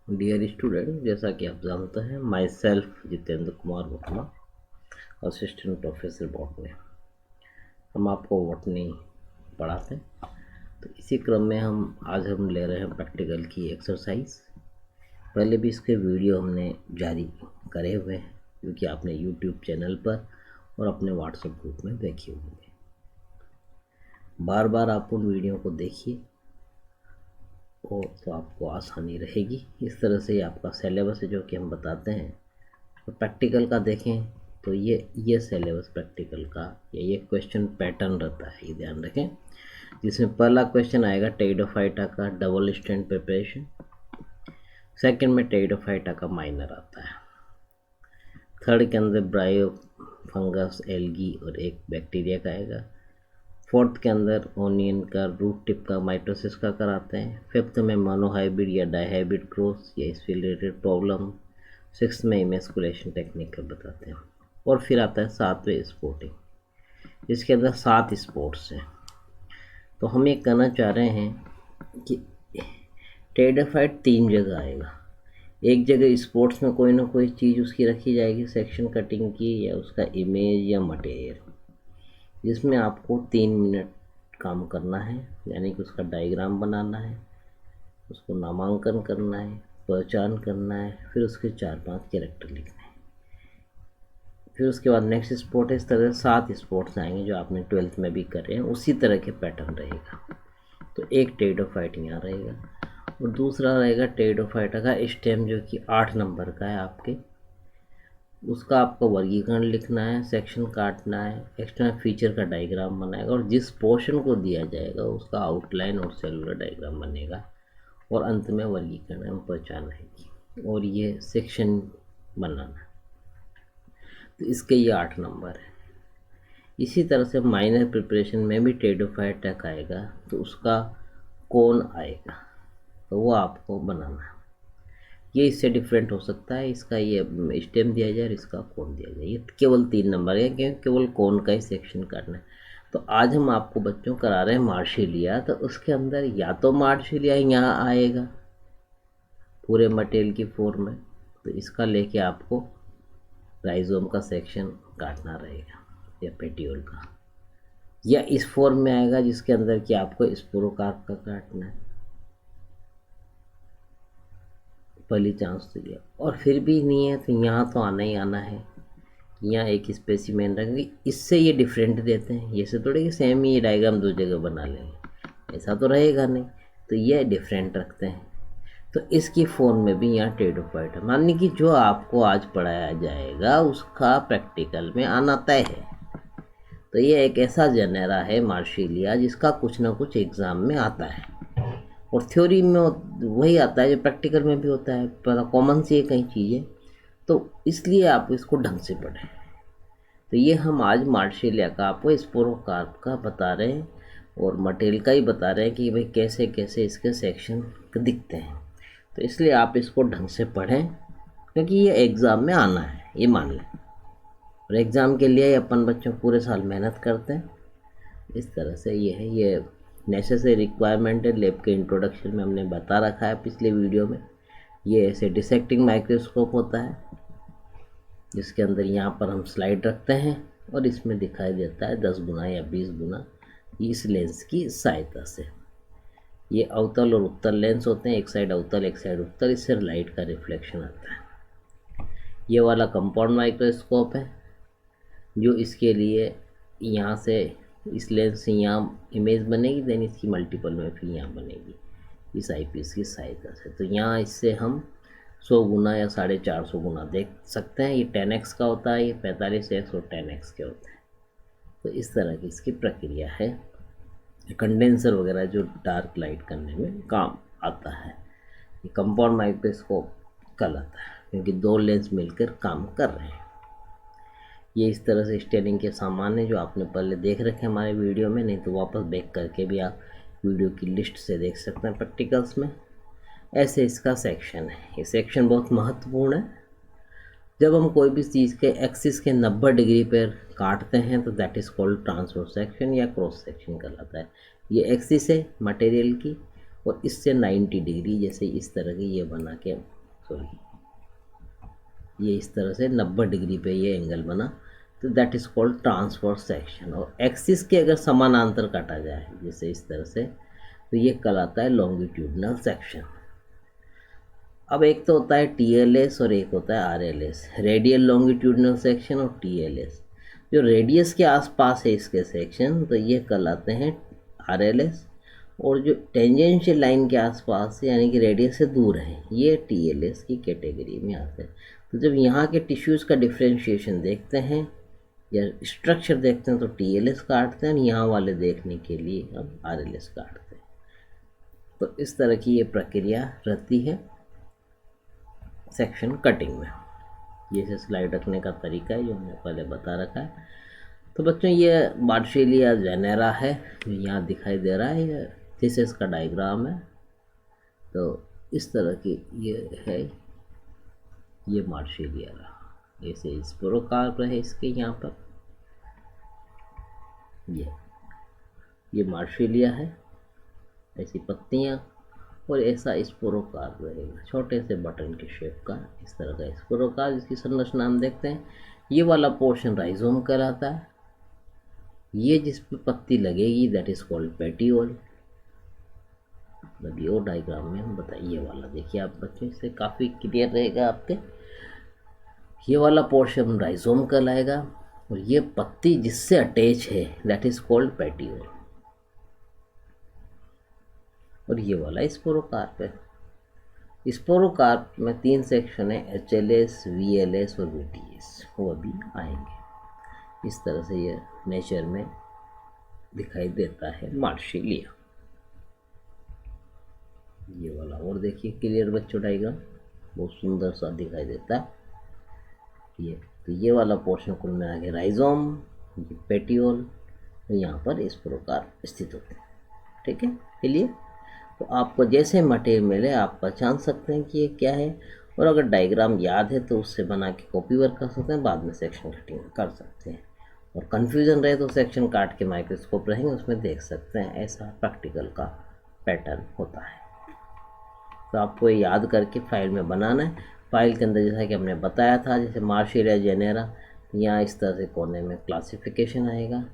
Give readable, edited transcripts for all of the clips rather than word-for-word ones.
Dear student, जैसा कि आप जानते हैं, my self Jitendra Kumar Verma, assistant professor botany. हम आपको बॉटनी पढ़ाते हैं। तो इसी क्रम में हम ले रहे हैं प्रैक्टिकल की एक्सरसाइज। पहले भी इसके वीडियो हमने जारी करे हुए हैं, क्योंकि आपने यूट्यूब चैनल पर और अपने व्हाट्सएप ग्रुप में देखे होंगे। बार बार आप उन वीडियो को देखिए और तो आपको आसानी रहेगी। इस तरह से आपका सिलेबस है जो कि हम बताते हैं। तो प्रैक्टिकल का देखें तो ये सिलेबस प्रैक्टिकल का ये क्वेश्चन पैटर्न रहता है, ये ध्यान रखें। जिसमें पहला क्वेश्चन आएगा टेरिडोफाइटा का डबल स्टैंड प्रिपरेशन। सेकंड में टेरिडोफाइटा का माइनर आता है। थर्ड के अंदर ब्रायो फंगस, एल्गी और एक बैक्टीरिया का आएगा। फोर्थ के अंदर ओनियन का रूट टिप का माइटोसिस का कराते हैं। फिफ्थ में मोनोहाइब्रिड या डाइहाइब्रिड क्रॉस या इससे रिलेटेड प्रॉब्लम। सिक्स में इमेस्कुलेशन टेक्निक का बताते हैं। और फिर आता है सातवें स्पोर्टिंग। इसके अंदर 7 स्पोर्ट्स हैं। तो हम ये कहना चाह रहे हैं कि टेरिडोफाइट 3 जगह आएगा। एक जगह स्पोर्ट्स में कोई ना कोई चीज़ उसकी रखी जाएगी, सेक्शन कटिंग की या उसका इमेज या मटेरियल, जिसमें आपको 3 मिनट काम करना है। यानी कि उसका डायग्राम बनाना है, उसको नामांकन करना है, पहचान करना है, फिर उसके 4-5 कैरेक्टर लिखने हैं। फिर उसके बाद नेक्स्ट स्पोर्ट है। इस तरह से 7 स्पोर्ट्स आएंगे जो आपने 12th में भी करे हैं, उसी तरह के पैटर्न रहेगा। तो एक टेरिडोफाइट यहाँ रहेगा और दूसरा रहेगा टेरिडोफाइटा का स्टेम, जो कि 8 नंबर का है आपके। उसका आपको वर्गीकरण लिखना है, सेक्शन काटना है, एक्सटर्नल फीचर का डायग्राम बनाएगा और जिस पोर्शन को दिया जाएगा उसका आउटलाइन और सेलुलर डायग्राम बनेगा और अंत में वर्गीकरण में पहचान आएगी और ये सेक्शन बनाना। तो इसके ये 8 नंबर है। इसी तरह से माइनर प्रिपरेशन में भी टेरिडोफाइट टैक आएगा, तो उसका कौन आएगा तो वो आपको बनाना है। ये इससे डिफरेंट हो सकता है, इसका ये स्टेम दिया जाए और इसका कोन दिया जाए। ये केवल 3 नंबर है, क्योंकि केवल कोन का ही सेक्शन करना है। तो आज हम आपको बच्चों करा रहे हैं मार्शिलिया। तो उसके अंदर या तो मार्शिलिया यहाँ आएगा पूरे मटेरियल की फॉर्म में, तो इसका लेके आपको राइजोम का सेक्शन काटना रहेगा या पेटियोल का, या इस फॉर्म में आएगा जिसके अंदर कि आपको स्पोरोकार्प का काटना है। पहली चांस तो ये, और फिर भी नहीं है तो यहाँ तो आना ही आना है। यहाँ एक स्पेसिमेन रखेंगे, इससे ये डिफरेंट देते हैं। ये से थोड़े कि सेम ही डायग्राम 2 जगह बना लेंगे, ऐसा तो रहेगा नहीं। तो ये डिफरेंट रखते हैं। तो इसकी फॉर्म में भी यहाँ टेरिडोफाइट है। मानिए कि जो आपको आज पढ़ाया जाएगा उसका प्रैक्टिकल में आना तय है। तो ये एक ऐसा जेनेरा है मार्शिलिया जिसका कुछ ना कुछ एग्ज़ाम में आता है और थ्योरी में वही आता है जो प्रैक्टिकल में भी होता है। पता कॉमन सी है कई चीज़ें, तो इसलिए आप इसको ढंग से पढ़ें। तो ये हम आज मार्शिलिया का आपको स्पोरोकार्प का बता रहे हैं और मटेरियल का ही बता रहे हैं कि भाई कैसे कैसे इसके सेक्शन दिखते हैं। तो इसलिए आप इसको ढंग से पढ़ें, क्योंकि ये एग्ज़ाम में आना है, ये मान लें। और एग्ज़ाम के लिए अपन बच्चों पूरे साल मेहनत करते हैं। इस तरह से ये है, ये नेसेसरी रिक्वायरमेंट है। लैब के इंट्रोडक्शन में हमने बता रखा है पिछले वीडियो में। ये ऐसे डिसेक्टिंग माइक्रोस्कोप होता है जिसके अंदर यहाँ पर हम स्लाइड रखते हैं और इसमें दिखाई देता है 10 गुना या 20 गुना इस लेंस की सहायता से। ये अवतल और उत्तल लेंस होते हैं, एक साइड अवतल एक साइड उत्तल, इससे लाइट का रिफ्लेक्शन आता है। ये वाला कंपाउंड माइक्रोस्कोप है जो इसके लिए यहाँ से इस लेंस से यहाँ इमेज बनेगी, देन इसकी मल्टीपल में फिर यहाँ बनेगी इस आईपीस की सहायता से। तो यहाँ इससे हम 100 गुना या 450 गुना देख सकते हैं। ये 10x का होता है, ये 45x और 10x के होते हैं। तो इस तरह की इसकी प्रक्रिया है। कंडेंसर वगैरह जो डार्क लाइट करने में काम आता है, ये कंपाउंड माइक्रोस्कोप कहलाता है, क्योंकि 2 लेंस मिलकर काम कर रहे हैं। ये इस तरह से स्टेयरिंग के सामान है जो आपने पहले देख रखे हैं हमारे वीडियो में, नहीं तो वापस बैक करके भी आप वीडियो की लिस्ट से देख सकते हैं प्रैक्टिकल्स में। ऐसे इसका सेक्शन है। ये सेक्शन बहुत महत्वपूर्ण है। जब हम कोई भी चीज़ के एक्सिस के 90 डिग्री पर काटते हैं तो that is called transverse section या क्रॉस सेक्शन कहलाता है। ये एक्सिस है मटेरियल की और इससे 90 डिग्री जैसे इस तरह की ये बना के सॉरी, ये इस तरह से 90 डिग्री पे ये एंगल बना, तो that is called transverse section. और एक्सिस के अगर समानांतर काटा जाए जैसे इस तरह से, तो ये कहलाता है लॉन्गिट्यूडनल सेक्शन। अब एक तो होता है TLS और एक होता है RLS, रेडियल लॉन्गिट्यूडनल सेक्शन और TLS। जो रेडियस के आसपास है इसके सेक्शन, तो ये कहलाते हैं RLS, और जो टेंजेंशियल लाइन के आसपास यानी कि रेडियस से दूर है, ये TLS की कैटेगरी में आते हैं। तो जब यहाँ के टिश्यूज़ का डिफ्रेंशिएशन देखते हैं या स्ट्रक्चर देखते हैं तो TLS काटते हैं, और यहाँ वाले देखने के लिए हम RLS काटते हैं। तो इस तरह की ये प्रक्रिया रहती है सेक्शन कटिंग में। ये से स्लाइड रखने का तरीका है जो हमने पहले बता रखा है। तो बच्चों ये मार्शेलिया जेनेरा है जो यहाँ दिखाई दे रहा है, ये थीसिस का डायग्राम है। तो इस तरह की ये है, ये मार्शेलिया रहा, ऐसे स्पोरोकार्प है इसके यहाँ पर, ये मार्शेलिया है, ऐसी पत्तियाँ और ऐसा स्पोरोकार्प रहेगा, छोटे से बटन के शेप का इस तरह का स्पोरोकार्प, जिसकी संरचना हम देखते हैं। ये वाला पोर्शन राइजोम कहलाता है। ये जिस पे पत्ती लगेगी दैट इज कॉल्ड पेटियोल। मतलब ये डायग्राम में हम बताइए, ये वाला देखिए आप बच्चों, इससे काफ़ी क्लियर रहेगा आपके। ये वाला पोर्शन राइजोम कहलाएगा, और ये पत्ती जिससे अटैच है दैट इज कॉल्ड पेटियोल। और ये वाला स्पोरोकार्प है। स्पोरोकार्प में 3 सेक्शन है, HLS, VLS और VTS, वो अभी आएंगे। इस तरह से ये नेचर में दिखाई देता है मार्शेलिया। ये वाला और देखिए क्लियर बच्चों, डायग्राम बहुत सुंदर सा दिखाई देता है। ये तो ये वाला पोर्शन कुल मिला के राइजोम, ये पेटियोल, यहाँ पर स्पोरोकार्प स्थित होते हैं। ठीक है, क्लियर। तो आपको जैसे मटेरियल मिले आप पहचान सकते हैं कि ये क्या है, और अगर डायग्राम याद है तो उससे बना के कॉपी वर्क कर सकते हैं, बाद में सेक्शन कटिंग कर सकते हैं। और कन्फ्यूज़न रहे तो सेक्शन काट के माइक्रोस्कोप रहेंगे उसमें देख सकते हैं। ऐसा प्रैक्टिकल का पैटर्न होता है। तो आपको ये याद करके फाइल में बनाना है। फाइल के अंदर जैसा कि हमने बताया था, जैसे मार्शेलिया जेनेरा, यहाँ इस तरह से कोने में क्लासिफिकेशन आएगा,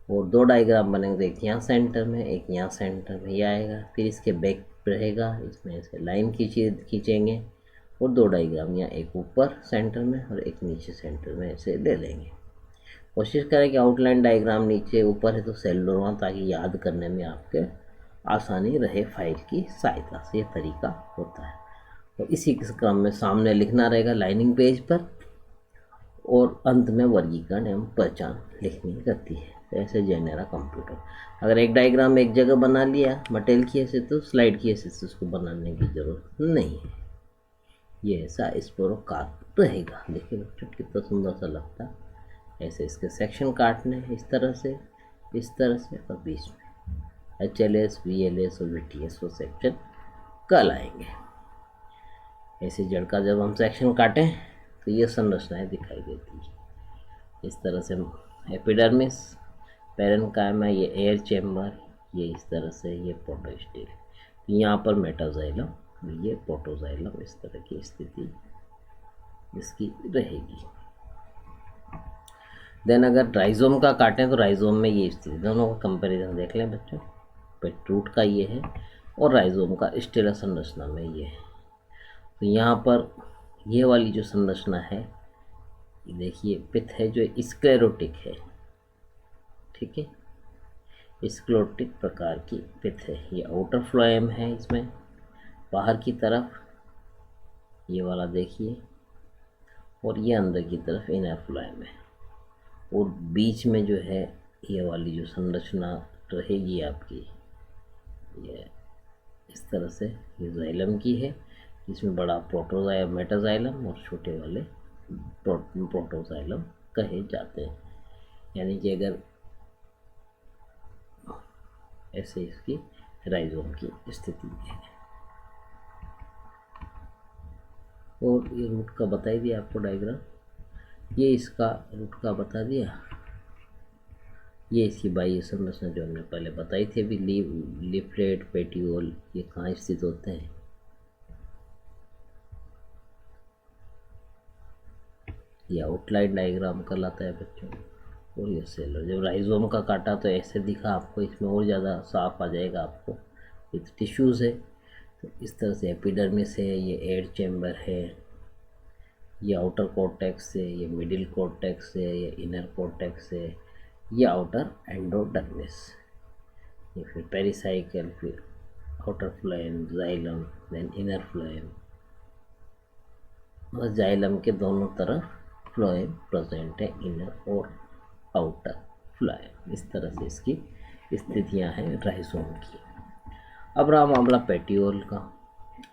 और 2 डायग्राम बनेंगे, एक यहाँ सेंटर में एक यहाँ सेंटर में, ये आएगा। फिर इसके बैक रहेगा, इसमें से लाइन खींचेंगे, और 2 डायग्राम यहाँ, एक ऊपर सेंटर में और एक नीचे सेंटर में ऐसे ले लेंगे। कोशिश करें कि आउटलाइन डायग्राम नीचे ऊपर है तो सेलुलर हो, ताकि याद करने में आपके आसानी रहे फाइल की सहायता से। ये तरीका होता है। तो इसी क्रम में सामने लिखना रहेगा लाइनिंग पेज पर, और अंत में वर्गीकरण एवं पहचान लिखनी रहती है। तो ऐसे जेनेरा कंप्यूटर, अगर एक डायग्राम एक जगह बना लिया मटेरियल की हैसियत, तो स्लाइड की हैसियत से उसको बनाने की जरूरत नहीं है। ये ऐसा स्पोरोकार्प रहेगा। देखिए बच्चों कितना सुंदर सा लगता है। ऐसे इसके सेक्शन काटने इस तरह से, इस तरह से, और बीच में HLS, VLS और VTS वो सेक्शन कल आएंगे। ऐसे जड़ का जब हम सेक्शन काटें तो ये संरचनाएं दिखाई देती है इस तरह से। एपिडर्मिस, पेरेन्काइमा, ये एयर चैम्बर, ये इस तरह से, ये प्रोटोस्टेल, यहाँ पर मेटाजाइलम, ये प्रोटोजाइलम, इस तरह की स्थिति इसकी रहेगी। देन अगर राइजोम का काटें तो राइजोम में ये स्थिति, दोनों का कंपैरिजन देख लें बच्चों। पेटरूट का ये है और राइजोम का स्टेला संरचना में ये है। तो यहाँ पर ये वाली जो संरचना है, ये देखिए पिथ है जो स्क्लेरोटिक है। ठीक है, स्क्लेरोटिक प्रकार की पिथ है। ये आउटर फ्लोएम है, इसमें बाहर की तरफ ये वाला देखिए, और ये अंदर की तरफ इनर फ्लोएम है, और बीच में जो है ये वाली जो संरचना रहेगी आपकी, ये इस तरह से, ये जाइलम की है, जिसमें बड़ा प्रोटोजाइलम, मेटाजाइलम और छोटे वाले प्रोटोजाइलम कहे जाते हैं। यानी कि अगर ऐसे इसकी राइजोम की स्थिति है। और ये रूट का बता ही दिया आपको डायग्राम, ये इसका रूट का बता दिया। ये इसकी बाह्य संरचना जो हमने पहले बताई थी अभी, लीफलेट, पेटियोल, ये कहाँ स्थित होते हैं। ये आउटलाइन डायग्राम कहलाता है बच्चों। और ये सेलर, जब राइजोम का काटा तो ऐसे दिखा आपको, इसमें और ज़्यादा साफ आ जाएगा आपको। ये टिश्यूज़ है, तो इस तरह से एपिडर्मिस है, ये एयर चैम्बर है, ये आउटर कॉर्टेक्स है, ये मिडिल कॉर्टेक्स है, ये इनर कॉर्टेक्स है, ये आउटर एंडोडर्मिस, ये फिर पेरिसाइकल, फिर outer phloem, xylem, then inner phloem. बस जाइलम के दोनों तरफ फ्लोएम प्रेजेंट है, इनर और आउटर फ्लोएम। इस तरह से इसकी स्थितियां हैं राइजोम की। अब रहा मामला पेटियोल का।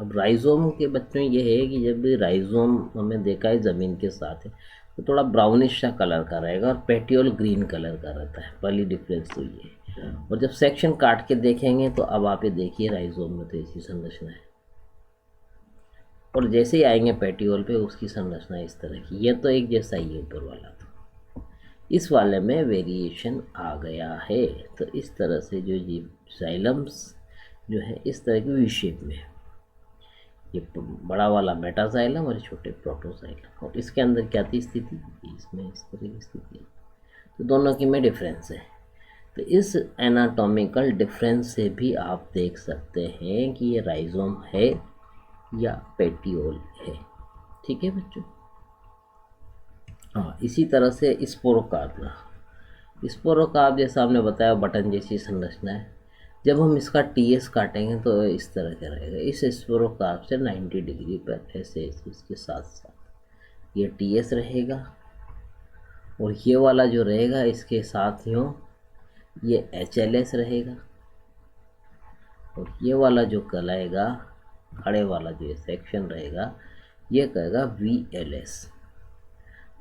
अब राइजोम के बच्चों ये है कि जब भी राइजोम हमें देखा है ज़मीन के साथ है तो थोड़ा ब्राउनिश सा कलर का रहेगा और पेटियोल ग्रीन कलर का रहता है, पहली डिफरेंस तो ये है। और जब सेक्शन काट के देखेंगे तो अब आप ये देखिए राइजोम में तो ऐसी संरचना है, और जैसे ही आएंगे पेटियोल पे उसकी संरचना इस तरह की। ये तो एक जैसा ही ऊपर वाला था, इस वाले में वेरिएशन आ गया है। तो इस तरह से जो जाइलम्स जो है इस तरह की वी शेप में, ये बड़ा वाला मेटाजाइलम और छोटे प्रोटोजाइलम। और इसके अंदर क्या थी स्थिति, इसमें इस तरह की स्थिति है। तो दोनों की में डिफरेंस है। तो इस एनाटॉमिकल डिफरेंस से भी आप देख सकते हैं कि ये राइजोम है या पेटियोल है। ठीक है बच्चों। हाँ, इसी तरह से स्पोरोकार्प जैसा आपने बताया बटन जैसी संरचना है। जब हम इसका टीएस काटेंगे तो इस तरह का रहेगा। इस स्पोरोकार्प से 90 डिग्री पर ऐसे इसके साथ साथ ये टीएस रहेगा, और ये वाला जो रहेगा इसके साथ यूँ ये एचएलएस रहेगा, और ये वाला जो कहलाएगा खड़े वाला जो सेक्शन रहेगा ये कहेगा वीएलएस।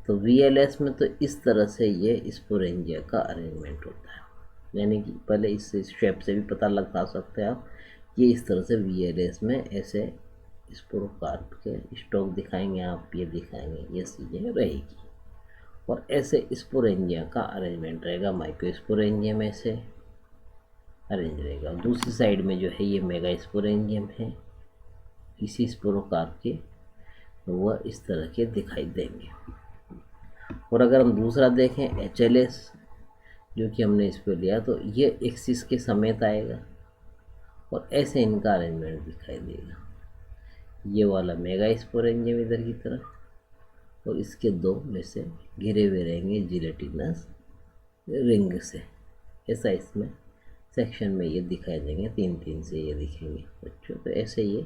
तो वीएलएस में तो इस तरह से ये स्पोरेंजिया का अरेंजमेंट होता है, यानी कि पहले इस शेप से भी पता लगा सकते हैं आप, ये इस तरह से वीएलएस में ऐसे स्पोरोकार्प के स्टॉक दिखाएंगे आप, ये दिखाएंगे, ये चीज़ें रहेगी। और ऐसे स्पोरेंजिया का अरेंजमेंट रहेगा, माइक्रोस्पोरेंजियम में से अरेंज रहेगा। दूसरी साइड में जो है ये मेगा स्पोरेंजियम है इसी स्पोरोकार्प के, तो वह इस तरह के दिखाई देंगे। और अगर हम दूसरा देखें एचएलएस जो कि हमने इस पर लिया, तो ये एक्सिस के समेत आएगा और ऐसे इनका अरेंजमेंट दिखाई देगा। ये वाला मेगा स्पोरेंजियम इधर की तरफ, और इसके दो में से घिरे हुए रहेंगे जिलेटिनस रिंग से। ऐसा इसमें सेक्शन में ये दिखाई देंगे, तीन तीन से ये दिखेंगे बच्चों। तो ऐसे ये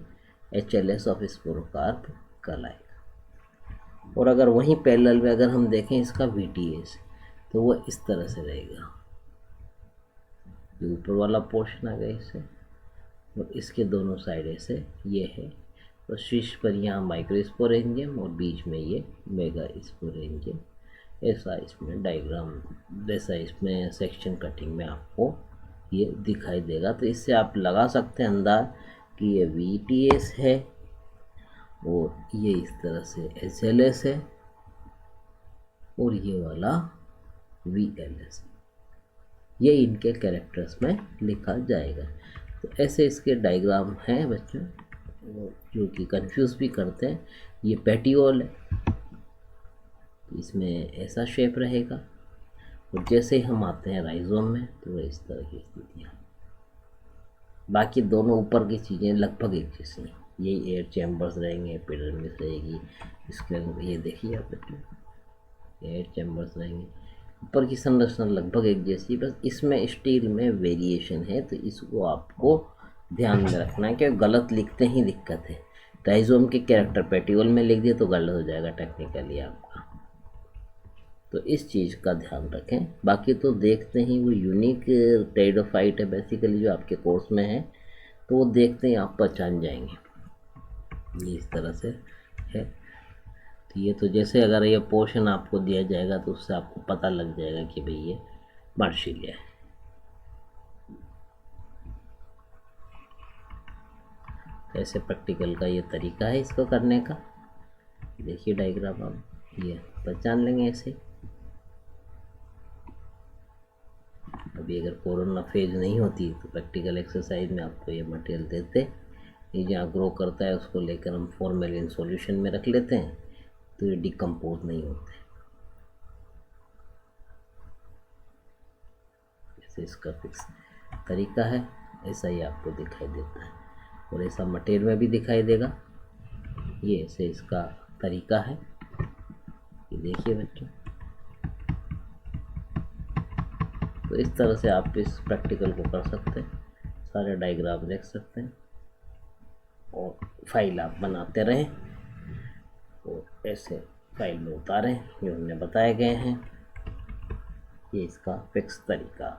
एचएलएस ऑफ स्पोरोकार्प कहलाएगा। और अगर वहीं पैरेलल में अगर हम देखें इसका वीटीएस, तो वो इस तरह से रहेगा। ये ऊपर वाला पोर्शन आ गया इससे, और इसके दोनों साइड ऐसे ये है, और शीर्ष पर यहाँ माइक्रोस्पोरेंजियम और बीच में ये मेगा स्पोरेंजियम। ऐसा इसमें डायग्राम जैसा इसमें सेक्शन कटिंग में आपको ये दिखाई देगा। तो इससे आप लगा सकते हैं अंदाज कि ये वीटीएस है और ये इस तरह से एचएलएस है और ये वाला वीएलएस, ये इनके कैरेक्टर्स में लिखा जाएगा। तो ऐसे इसके डायग्राम हैं बच्चों जो कि कंफ्यूज भी करते हैं। ये पेटियोल है, इसमें ऐसा शेप रहेगा, और जैसे ही हम आते हैं राइजोम में तो वह इस तरह की स्थितियाँ। बाकी दोनों ऊपर की चीज़ें लगभग एक जैसी हैं। यही एयर चैम्बर्स रहेंगे, एपिडर्मिस रहेगी, इसके ये देखिए आप बच्चों एयर चैम्बर्स रहेंगे। ऊपर की संरचना लगभग एक जैसी, बस इसमें स्टील में वेरिएशन है। तो इसको आपको ध्यान में रखना है कि गलत लिखते ही दिक्कत है। राइजोम के कैरेक्टर पेटियोल में लिख दिए तो गलत हो जाएगा टेक्निकली आपका, तो इस चीज़ का ध्यान रखें। बाकी तो देखते ही वो यूनिक टेरिडोफाइट है बेसिकली जो आपके कोर्स में है, तो वो देखते ही आप पहचान जाएंगे। ये इस तरह से है। तो ये तो जैसे अगर ये पोर्शन आपको दिया जाएगा तो उससे आपको पता लग जाएगा कि भाई ये मार्शिलिया है। ऐसे प्रैक्टिकल का ये तरीका है इसको करने का। देखिए डायग्राम आप ये पहचान लेंगे ऐसे। अभी अगर कोरोना फेज नहीं होती तो प्रैक्टिकल एक्सरसाइज में आपको ये मटेरियल देते, ये जहाँ ग्रो करता है उसको लेकर हम 4 मिलियन सॉल्यूशन में रख लेते हैं, तो ये डिकम्पोज नहीं होते। जैसे इसका फिक्स तरीका है ऐसा ही आपको दिखाई देता है, और ऐसा मटेरियल में भी दिखाई देगा। ये ऐसे इसका तरीका है, ये देखिए बच्चों। तो इस तरह से आप इस प्रैक्टिकल को कर सकते हैं, सारे डायग्राम देख सकते हैं और फाइल आप बनाते रहें और ऐसे फाइल में उतारें जो हमने बताए गए हैं। ये इसका फिक्स तरीका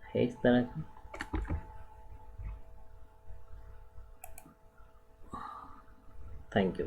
है इस तरह का। Thank you.